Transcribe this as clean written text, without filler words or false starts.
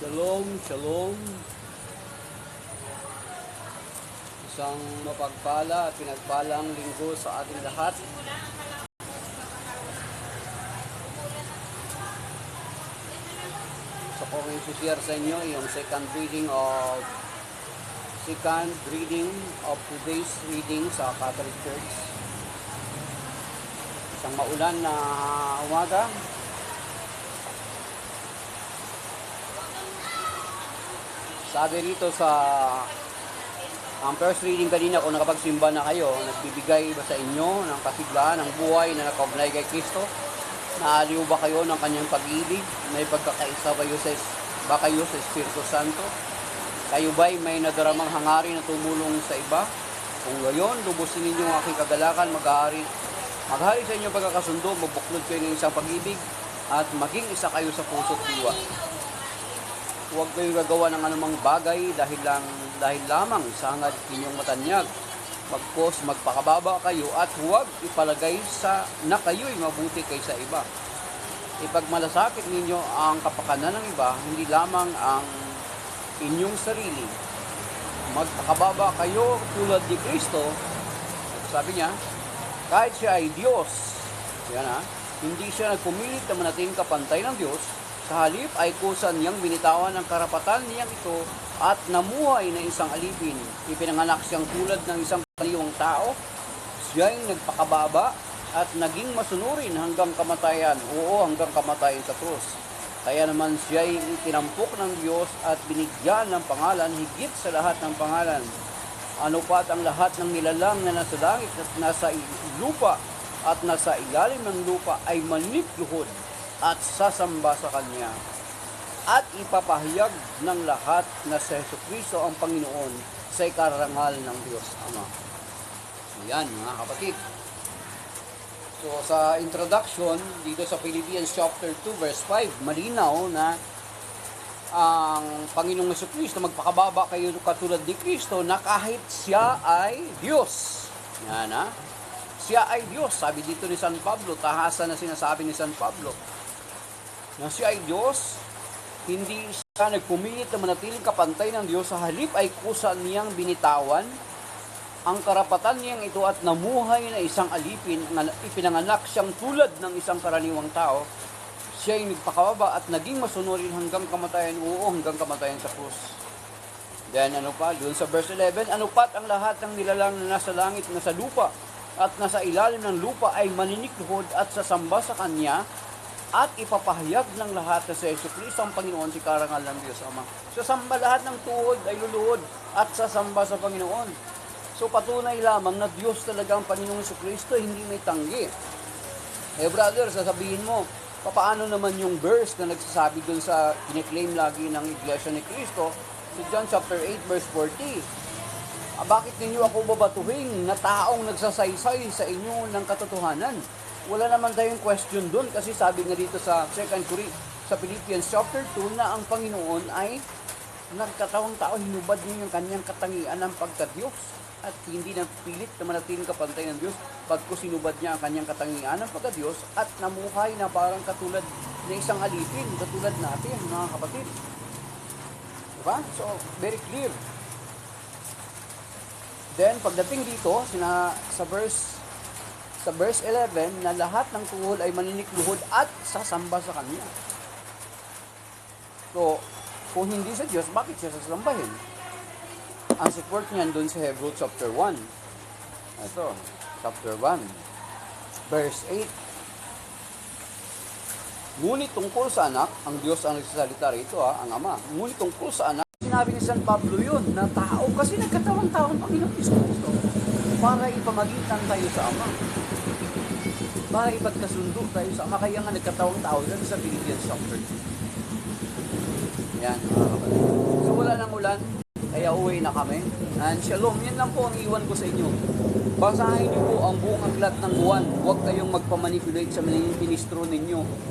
Shalom, shalom. Isang mapagpala at pinagpalang linggo sa ating lahat. Gusto ko ngayon share sa inyo yung second reading of today's reading sa Catholic Church. Isang maulan na umaga. Sabi rito sa ang first reading kanina, kung nakapagsimba na kayo, nagbibigay ba sa inyo ng kasiglahan ng buhay na nakaugnay kay Kristo? Naaliw ba kayo ng kanyang pag-ibig? May pagkakaisa ba kayo sa Espiritu Santo? Kayo ba'y may nadaramang hangarin na tumulong sa iba? Kung gayon, lubusin ninyo ang aking kagalakan, maghari sa inyong pagkakasundo, mabuklod kayo ng isang pag-ibig, at maging isa kayo sa puso't diwa. Huwag kayong gagawa ng anumang bagay dahil lamang sa hangad inyong matanyag. Bagkus magpakababa kayo at huwag ipalagay na kayo'y mabuti kaysa iba. Ipagmalasakit ninyo ang kapakanan ng iba, hindi lamang ang inyong sarili. Magpakababa kayo tulad ni Kristo. Sabi niya, kahit siya ay Diyos, hindi siya nagpumilit na manatiling kapantay ng Diyos. Sa halip ay kusan niyang binitawan ang karapatan niyang ito at namuhay na isang alipin. Ipinanganak siyang tulad ng isang paniwang tao. Siya'y nagpakababa at naging masunurin hanggang kamatayan. Oo, hanggang kamatayan sa krus. Kaya naman siya'y itinampok ng Diyos at binigyan ng pangalan higit sa lahat ng pangalan. Ano pat ang lahat ng nilalang na nasa langit at nasa lupa at nasa ilalim ng lupa ay manipluhod at sasamba sa Kanya, at ipapahayag ng lahat na si Jesucristo ang Panginoon sa ikarangal ng Diyos Ama. Yan mga kapatid. So sa introduction, dito sa Philippians chapter 2 verse 5, malinaw na ang Panginoong Jesucristo, magpakababa kayo katulad ni Kristo na kahit siya ay Diyos. Yan siya ay Diyos. Sabi dito ni San Pablo, tahasan na sinasabi ni San Pablo, na siya ay Diyos, hindi siya nagpumilit na manatiling kapantay ng Diyos, sa halip ay kusa niyang binitawan ang karapatan niyang ito at namuhay na isang alipin, ipinanganak siyang tulad ng isang karaniwang tao. Siya ay nagpakababa at naging masunurin hanggang kamatayan, hanggang kamatayan sa krus. Then doon sa verse 11, ano pat ang lahat ng nilalang na nasa langit, nasa lupa, at nasa ilalim ng lupa ay maninikluhod at sasamba sa Kanya, at ipapahayag ng lahat na si Jesucristo ang Panginoon, si karangal ng Diyos Ama. Sasamba lahat ng tuhod ay luluhod at sasamba sa Panginoon. So patunay lamang na Diyos talaga ang Panginoong Jesucristo, hindi may tanggi. Brother, sasabihin mo, paano naman yung verse na nagsasabi dun sa kiniklaim lagi ng Iglesia ni Cristo, si John chapter 8 verse 40. Bakit ninyo ako babatuhin na taong nagsasaysay sa inyo ng katotohanan? Wala naman tayong question doon kasi sabi nga dito sa Philippians chapter 2 na ang Panginoon ay nagkatawang tao, hinubad niya yung kanyang katangian ng pagka-Diyos at hindi na pilit na manatiling kapantay ng Diyos, pagkus sinubad niya ang kanyang katangian ng pagka-Diyos at namuhay na parang katulad na isang alipin, katulad natin mga kapatid. Diba? So, very clear. Then, pagdating dito, sa verse 11, na lahat ng tuhod ay maninikluhod at sasamba sa Kanya. So, kung hindi sa Diyos, bakit siya sasambahin? Ang support niyan doon sa Hebrews chapter 1. Ito, chapter 1, verse 8. Ngunit tungkol sa anak, ang Diyos ang nagsasalita rito, ang Ama. Ngunit tungkol sa anak, sinabi ni San Pablo yun, na tao, kasi nagkatawang tao ang Panginoon Kristo para ipamagitan tayo sa Ama. Para ipagkasundo tayo sa Ama. Kaya nga nagkatawang tao yan sa Philippians chapter 2. Yan, mga kapatid. So wala nang ulan, kaya uwi na kami. And shalom, yan lang po ang iwan ko sa inyo. Basahin niyo po ang buong aklat ng buwan. Huwag kayong magpamanipulate sa ministro ninyo.